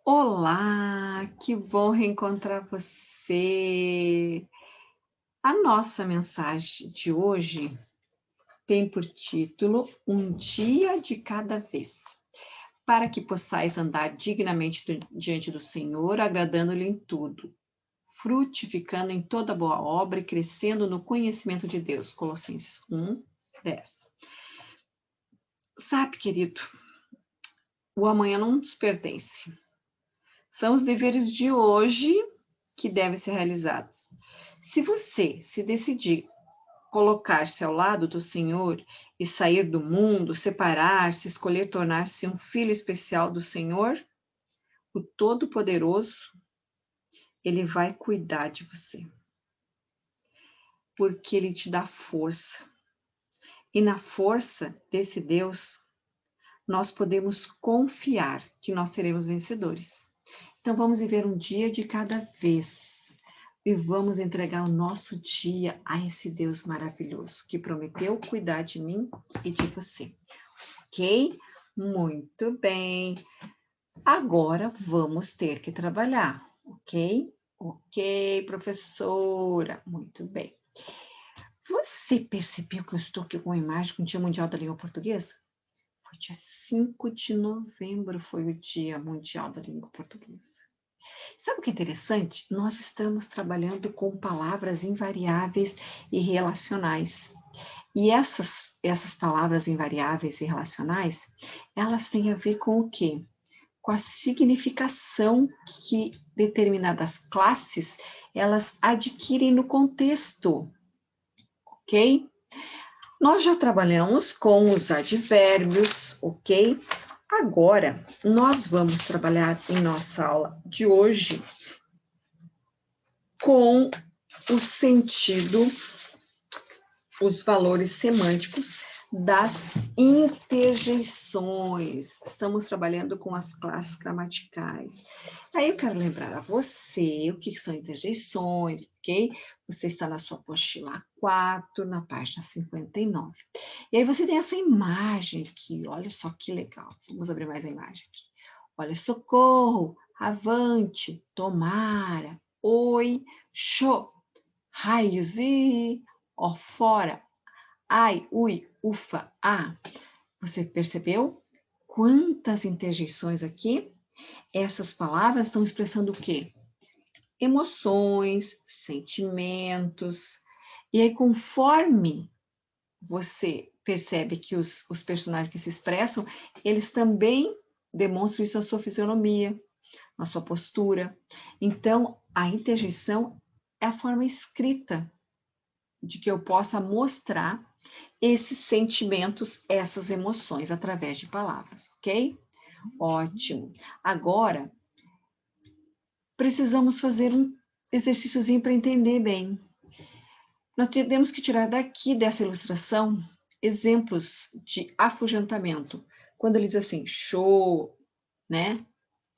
Olá, que bom reencontrar você. A nossa mensagem de hoje tem por título Um dia de cada vez, para que possais andar dignamente diante do Senhor, agradando-lhe em tudo, frutificando em toda boa obra e crescendo no conhecimento de Deus. Colossenses 1:10. Sabe, querido, o amanhã não nos pertence. São os deveres de hoje que devem ser realizados. Se você se decidir colocar-se ao lado do Senhor e sair do mundo, separar-se, escolher tornar-se um filho especial do Senhor, o Todo-Poderoso, Ele vai cuidar de você, porque Ele te dá força. E na força desse Deus, nós podemos confiar que nós seremos vencedores. Então vamos viver um dia de cada vez e vamos entregar o nosso dia a esse Deus maravilhoso que prometeu cuidar de mim e de você. Ok? Muito bem. Agora vamos ter que trabalhar, ok? Ok, professora. Muito bem. Você percebeu que eu estou aqui com uma imagem com o Dia Mundial da Língua Portuguesa? Foi dia 5 de novembro, foi o Dia Mundial da Língua Portuguesa. Sabe o que é interessante? Nós estamos trabalhando com palavras invariáveis e relacionais. E essas palavras invariáveis e relacionais, elas têm a ver com o quê? Com a significação que determinadas classes, elas adquirem no contexto, ok? Nós já trabalhamos com os advérbios, ok? Agora, nós vamos trabalhar em nossa aula de hoje com o sentido, os valores semânticos das interjeições. Estamos trabalhando com as classes gramaticais. Aí eu quero lembrar a você o que são interjeições, ok? Você está na sua apostila 4, na página 59. E aí você tem essa imagem aqui, olha só que legal. Vamos abrir mais a imagem aqui. Olha, socorro, avante, tomara, oi, show, raios e ó fora, ai, ui, ufa, ah. Você percebeu quantas interjeições aqui? Essas palavras estão expressando o quê? Emoções, sentimentos. E aí, conforme você percebe que os personagens que se expressam, eles também demonstram isso na sua fisionomia, na sua postura. Então, a interjeição é a forma escrita de que eu possa mostrar esses sentimentos, essas emoções através de palavras, ok? Ótimo. Agora, precisamos fazer um exercíciozinho para entender bem. Nós temos que tirar daqui dessa ilustração exemplos de afugentamento. Quando ele diz assim, show, né?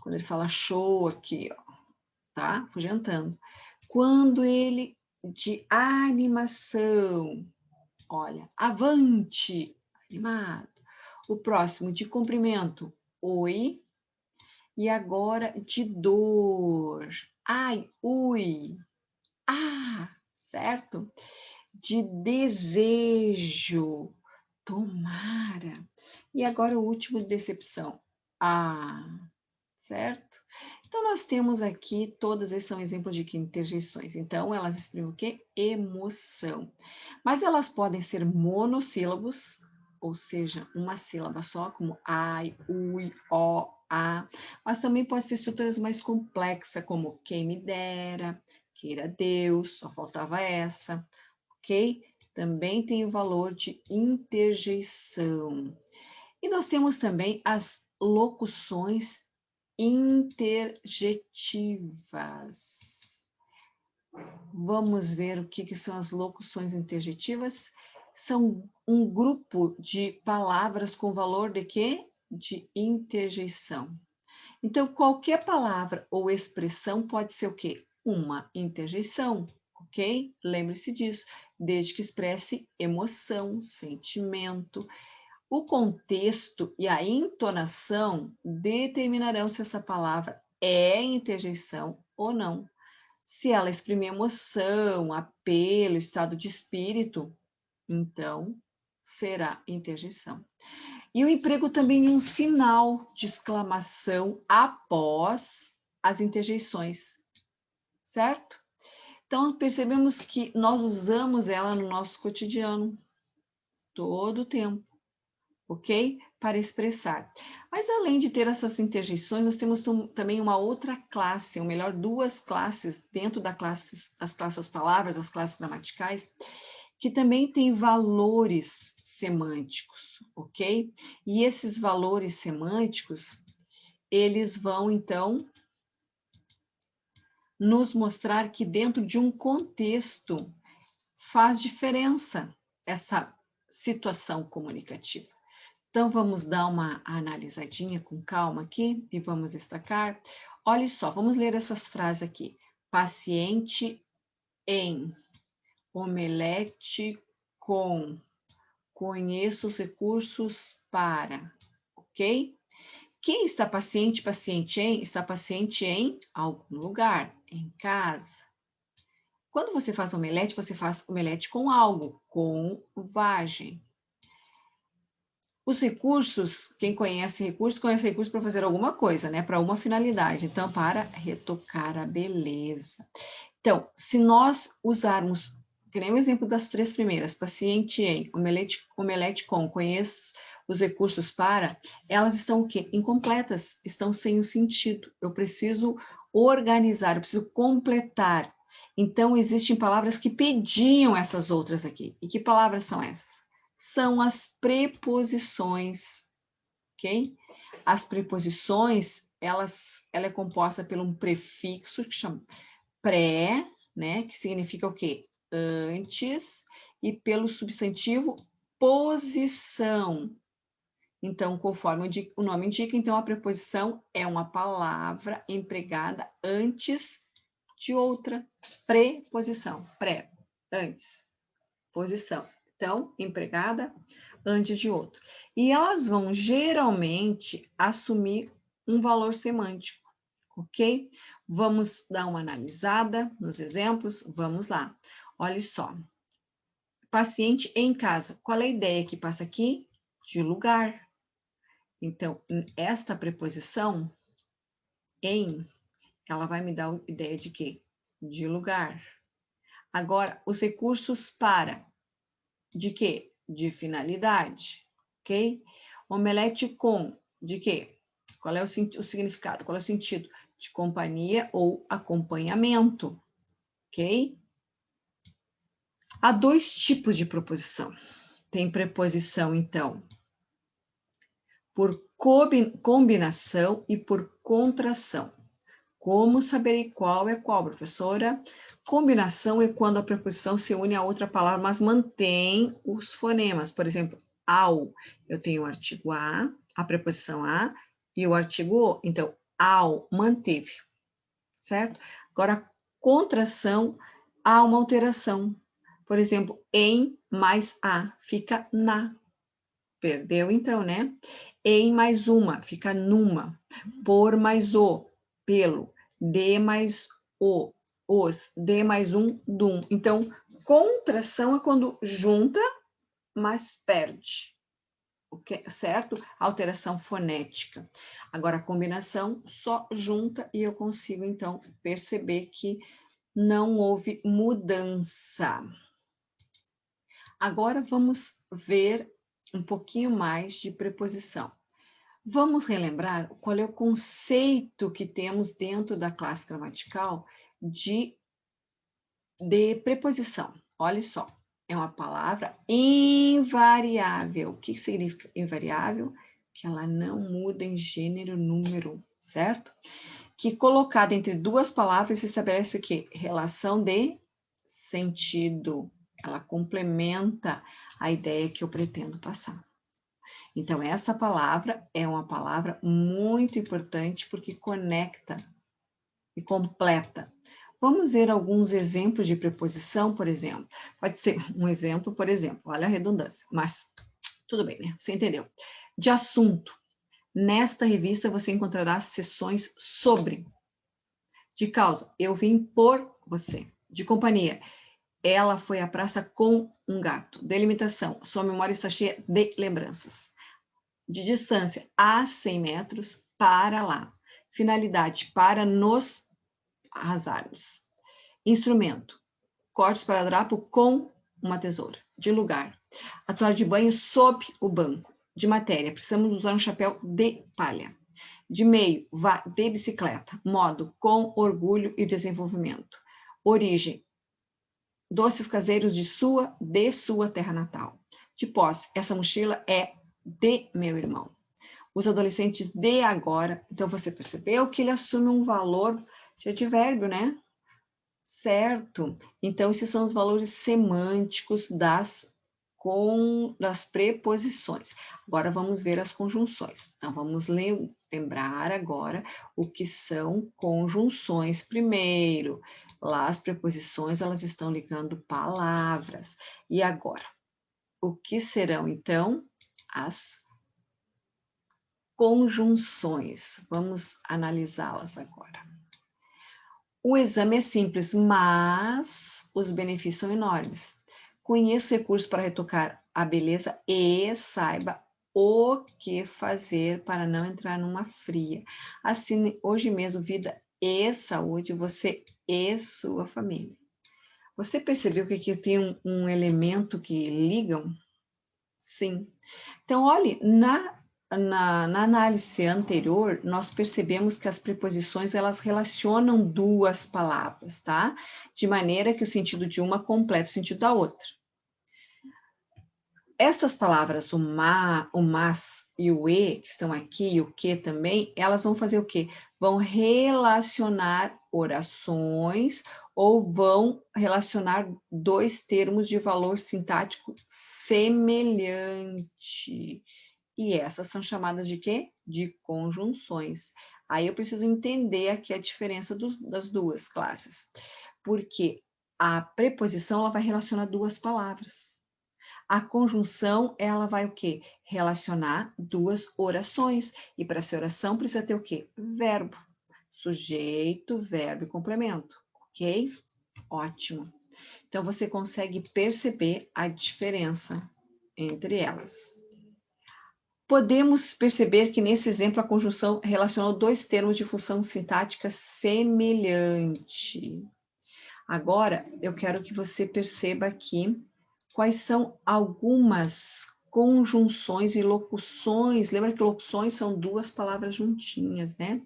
Quando ele fala show aqui, ó, tá? Afugentando. Quando ele de animação, olha, avante, animado. O próximo de comprimento, oi. E agora de dor, ai, ui, ah, certo? De desejo, tomara. E agora o último de decepção, ah, certo? Então, nós temos aqui, todas esses são exemplos de que interjeições. Então, elas exprimem o quê? Emoção. Mas elas podem ser monossílabos, ou seja, uma sílaba só, como ai, ui, ó, a. Mas também pode ser estruturas mais complexas, como quem me dera, queira Deus, só faltava essa, ok? Também tem o valor de interjeição. E nós temos também as locuções interjetivas. Vamos ver o que são as locuções interjetivas. São um grupo de palavras com valor de quê? De interjeição. Então, qualquer palavra ou expressão pode ser o quê? Uma interjeição, ok? Lembre-se disso, desde que expresse emoção, sentimento. O contexto e a entonação determinarão se essa palavra é interjeição ou não. Se ela exprimir emoção, apelo, estado de espírito, então será interjeição. E o emprego também de um sinal de exclamação após as interjeições, certo? Então, percebemos que nós usamos ela no nosso cotidiano, todo o tempo, ok? Para expressar. Mas, além de ter essas interjeições, nós temos também uma outra classe, ou melhor, duas classes, dentro das classes palavras, as classes gramaticais, que também tem valores semânticos, ok? E esses valores semânticos, eles vão, então, nos mostrar que dentro de um contexto faz diferença essa situação comunicativa. Então, vamos dar uma analisadinha com calma aqui e vamos destacar. Olha só, vamos ler essas frases aqui. Paciente em, omelete com, conheço os recursos para, ok? Quem está paciente, paciente em, está paciente em algum lugar, em casa. Quando você faz omelete, você faz omelete com algo, com vagem. Os recursos, quem conhece recursos para fazer alguma coisa, né? Para uma finalidade. Então, para retocar a beleza. Então, se nós usarmos, que nem o exemplo das três primeiras, paciente em, omelete com, conheço os recursos para, elas estão o quê? Incompletas, estão sem o sentido. Eu preciso organizar, eu preciso completar. Então, existem palavras que pediam essas outras aqui. E que palavras são essas? São as preposições, ok? As preposições, ela é composta por um prefixo que chama pré, né, que significa o quê? Antes, e pelo substantivo posição. Então, conforme o nome indica, então a preposição é uma palavra empregada antes de outra. Preposição, pré, antes, posição. Então, empregada antes de outro. E elas vão geralmente assumir um valor semântico, ok? Vamos dar uma analisada nos exemplos? Vamos lá. Olha só. Paciente em casa. Qual é a ideia que passa aqui? De lugar. Então, esta preposição em, ela vai me dar a ideia de quê? De lugar. Agora, os recursos para. De quê? De finalidade, ok? Omelete com, de quê? Qual é o significado? Qual é o sentido? De companhia ou acompanhamento, ok? Há dois tipos de preposição. Tem preposição, então, por combinação e por contração. Como saberei qual é qual, professora? Combinação é quando a preposição se une a outra palavra, mas mantém os fonemas. Por exemplo, ao, eu tenho o artigo a preposição a e o artigo o. Então, ao, manteve, certo? Agora, contração, há uma alteração. Por exemplo, em mais a, fica na. Perdeu então, né? Em mais uma, fica numa. Por mais o, pelo. De mais o, os. De mais um, dum. Então, contração é quando junta, mas perde. Okay? Certo? Alteração fonética. Agora, a combinação só junta e eu consigo, então, perceber que não houve mudança. Agora, vamos ver um pouquinho mais de preposição. Vamos relembrar qual é o conceito que temos dentro da classe gramatical de preposição. Olha só, é uma palavra invariável. O que significa invariável? Que ela não muda em gênero, número, certo? Que colocada entre duas palavras se estabelece o quê? Relação de sentido. Ela complementa a ideia que eu pretendo passar. Então, essa palavra é uma palavra muito importante porque conecta e completa. Vamos ver alguns exemplos de preposição, por exemplo. Pode ser um exemplo, por exemplo, olha a redundância, mas tudo bem, né? Você entendeu. De assunto. Nesta revista você encontrará seções sobre. De causa, eu vim por você. De companhia, ela foi à praça com um gato. Delimitação, sua memória está cheia de lembranças. De distância, a 100 metros, para lá. Finalidade, para nos arrasarmos. Instrumento, corte esparadrapo com uma tesoura. De lugar, a toalha de banho sob o banco. De matéria, precisamos usar um chapéu de palha. De meio, vá de bicicleta. Modo, com orgulho e desenvolvimento. Origem, doces caseiros de sua terra natal. De posse, essa mochila é de meu irmão. Os adolescentes de agora, então você percebeu que ele assume um valor de advérbio, né? Certo. Então, esses são os valores semânticos das preposições. Agora, vamos ver as conjunções. Então, vamos lembrar agora o que são conjunções primeiro. Lá, as preposições, elas estão ligando palavras. E agora, o que serão, então, as conjunções? Vamos analisá-las agora. O exame é simples, mas os benefícios são enormes. Conheça recursos para retocar a beleza e saiba o que fazer para não entrar numa fria. Assine hoje mesmo Vida e Saúde, você e sua família. Você percebeu que aqui tem um elemento que ligam? Sim. Então, olhe, na análise anterior, nós percebemos que as preposições, elas relacionam duas palavras, tá? De maneira que o sentido de uma completa o sentido da outra. Estas palavras, o mas e o e, que estão aqui, e o que também, elas vão fazer o quê? Vão relacionar orações ou vão relacionar dois termos de valor sintático semelhante. E essas são chamadas de quê? De conjunções. Aí eu preciso entender aqui a diferença das duas classes. Porque a preposição, ela vai relacionar duas palavras. A conjunção, ela vai o quê? Relacionar duas orações. E para essa oração precisa ter o quê? Verbo. Sujeito, verbo e complemento. Ok? Ótimo. Então, você consegue perceber a diferença entre elas. Podemos perceber que nesse exemplo a conjunção relacionou dois termos de função sintática semelhante. Agora, eu quero que você perceba aqui quais são algumas conjunções e locuções. Lembra que locuções são duas palavras juntinhas, né?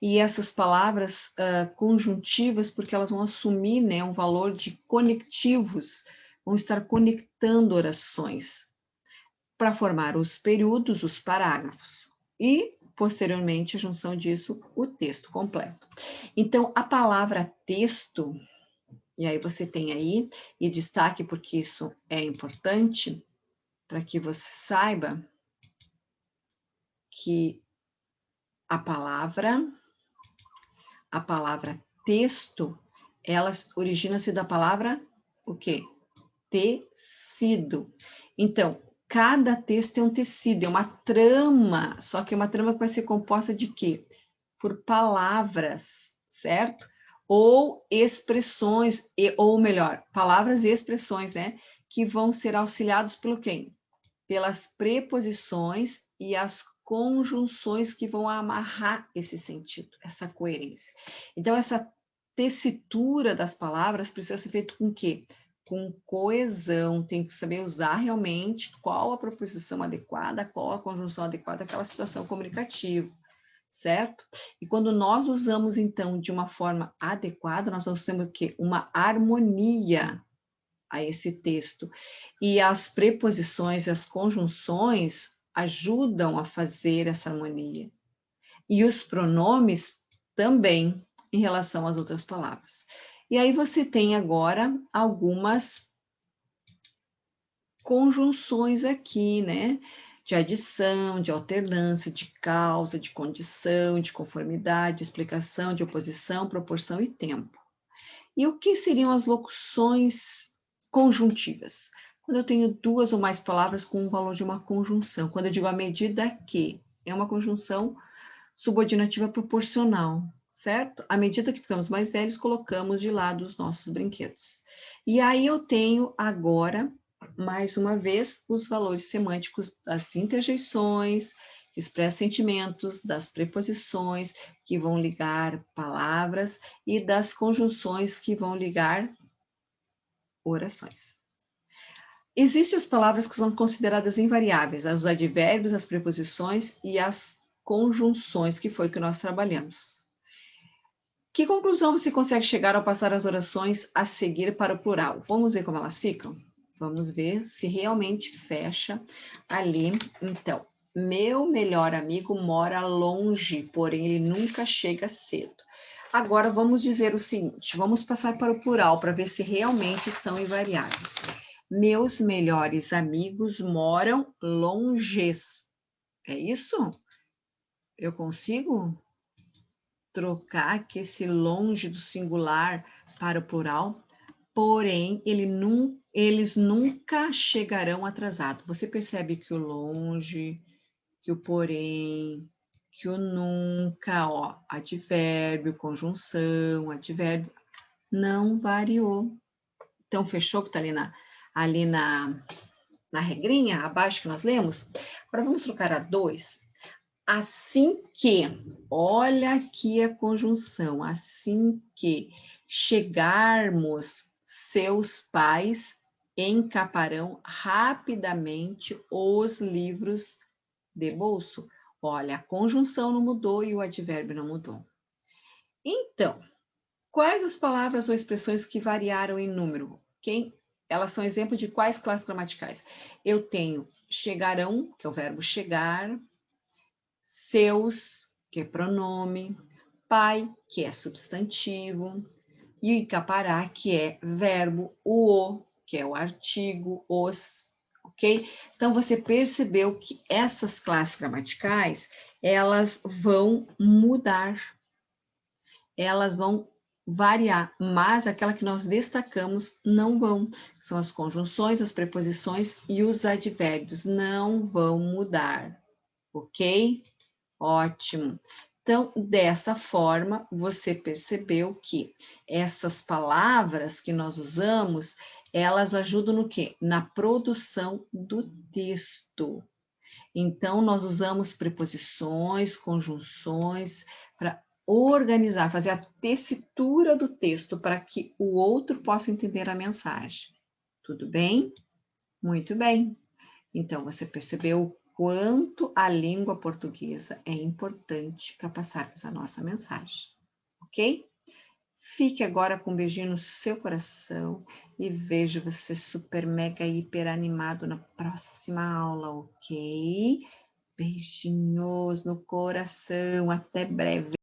E essas palavras conjuntivas, porque elas vão assumir, né, um valor de conectivos, vão estar conectando orações para formar os períodos, os parágrafos. E, posteriormente, a junção disso, o texto completo. Então, a palavra texto, e aí você tem aí, e destaque porque isso é importante, para que você saiba que a palavra texto, ela origina-se da palavra o quê? Tecido. Então, cada texto é um tecido, é uma trama, só que é uma trama que vai ser composta de quê? Por palavras, certo? Ou expressões, ou melhor, palavras e expressões, né? Que vão ser auxiliados pelo quê? Pelas preposições e as conjunções que vão amarrar esse sentido, essa coerência. Então, essa tessitura das palavras precisa ser feita com o quê? Com coesão, tem que saber usar realmente qual a preposição adequada, qual a conjunção adequada àquela situação comunicativa, certo? E quando nós usamos, então, de uma forma adequada, nós vamos ter o quê? Uma harmonia a esse texto. E as preposições e as conjunções ajudam a fazer essa harmonia. E os pronomes também, em relação às outras palavras. E aí você tem agora algumas conjunções aqui, né? De adição, de alternância, de causa, de condição, de conformidade, de explicação, de oposição, proporção e tempo. E o que seriam as locuções conjuntivas? Quando eu tenho duas ou mais palavras com o valor de uma conjunção. Quando eu digo à medida que, É uma conjunção subordinativa proporcional, certo? À medida que ficamos mais velhos, colocamos de lado os nossos brinquedos. E aí eu tenho agora, mais uma vez, os valores semânticos das interjeições, que expressam sentimentos, das preposições, que vão ligar palavras, e das conjunções, que vão ligar orações. Existem as palavras que são consideradas invariáveis, os advérbios, as preposições e as conjunções, que foi o que nós trabalhamos. Que conclusão você consegue chegar ao passar as orações a seguir para o plural? Vamos ver como elas ficam? Vamos ver se realmente fecha ali. Então, meu melhor amigo mora longe, porém ele nunca chega cedo. Agora vamos dizer o seguinte, vamos passar para o plural para ver se realmente são invariáveis. Meus melhores amigos moram longes. É isso? Eu consigo trocar aqui esse longe do singular para o plural? Porém, eles nunca chegarão atrasados. Você percebe que o longe, que o porém, que o nunca, ó, advérbio, conjunção, advérbio, não variou. Então, fechou que está ali na regrinha, abaixo que nós lemos? Agora, vamos trocar a 2. Assim que, olha aqui a conjunção, assim que chegarmos, seus pais encaparão rapidamente os livros de bolso. Olha, a conjunção não mudou e o advérbio não mudou. Então, quais as palavras ou expressões que variaram em número? Elas são exemplo de quais classes gramaticais? Eu tenho chegarão, que é o verbo chegar, seus, que é pronome, pai, que é substantivo, e o encapará, que é verbo, o, que é o artigo, os, ok? Então, você percebeu que essas classes gramaticais, elas vão mudar, elas vão variar, mas aquela que nós destacamos não vão. São as conjunções, as preposições e os advérbios, não vão mudar, ok? Ótimo. Então, dessa forma, você percebeu que essas palavras que nós usamos, elas ajudam no quê? Na produção do texto. Então, nós usamos preposições, conjunções, para organizar, fazer a tessitura do texto, para que o outro possa entender a mensagem. Tudo bem? Muito bem. Então, você percebeu o quanto a língua portuguesa é importante para passarmos a nossa mensagem, ok? Fique agora com um beijinho no seu coração e vejo você super, mega, hiper animado na próxima aula, ok? Beijinhos no coração, até breve.